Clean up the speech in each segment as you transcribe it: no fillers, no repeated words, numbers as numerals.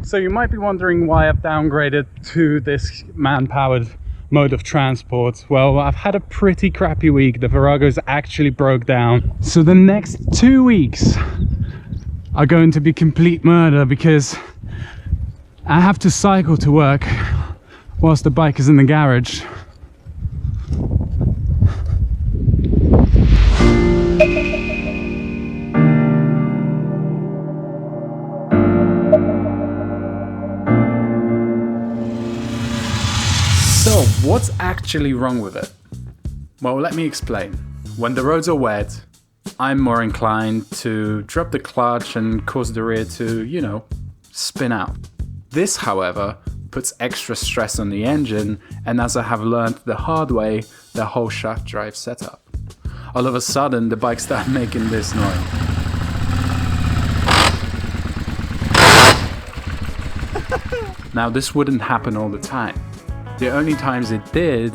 So you might be wondering why I've downgraded to this man-powered mode of transport. Well, I've had a pretty crappy week. The Virago's actually broke down. So the next 2 weeks are going to be complete murder because I have to cycle to work whilst the bike is in the garage. So, what's actually wrong with it? Well, let me explain. When the roads are wet, I'm more inclined to drop the clutch and cause the rear to, you know, spin out. This, however, puts extra stress on the engine, and as I have learned the hard way, the whole shaft drive setup. All of a sudden, the bike started making this noise. Now, this wouldn't happen all the time. The only times it did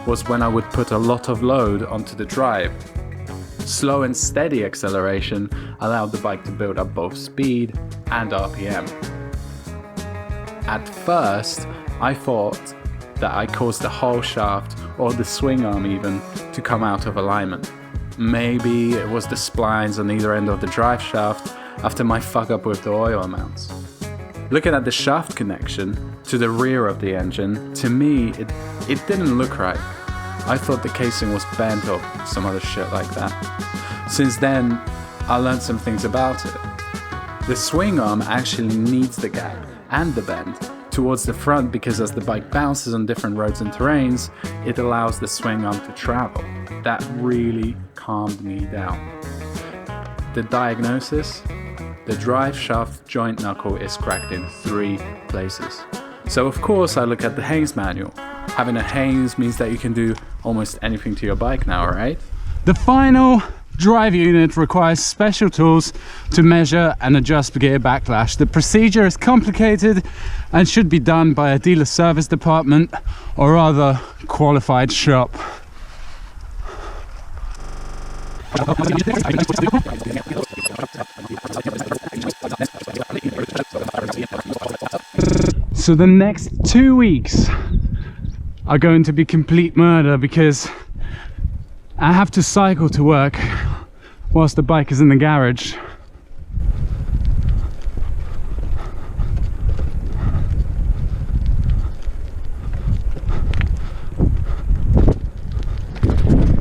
was when I would put a lot of load onto the drive. Slow and steady acceleration allowed the bike to build up both speed and RPM. At first, I thought that I caused the whole shaft, or the swing arm even, to come out of alignment. Maybe it was the splines on either end of the drive shaft after my fuck up with the oil mounts. Looking at the shaft connection to the rear of the engine, to me, it didn't look right. I thought the casing was bent or some other shit like that. Since then, I learned some things about it. The swing arm actually needs the gap and the bend towards the front because as the bike bounces on different roads and terrains, it allows the swing arm to travel. That really calmed me down. The diagnosis? The drive shaft joint knuckle is cracked in 3 places. So of course I look at the Haynes manual. Having a Haynes means that you can do almost anything to your bike now, right? The final drive unit requires special tools to measure and adjust gear backlash. The procedure is complicated and should be done by a dealer service department or other qualified shop. So the next 2 weeks are going to be complete murder because I have to cycle to work whilst the bike is in the garage.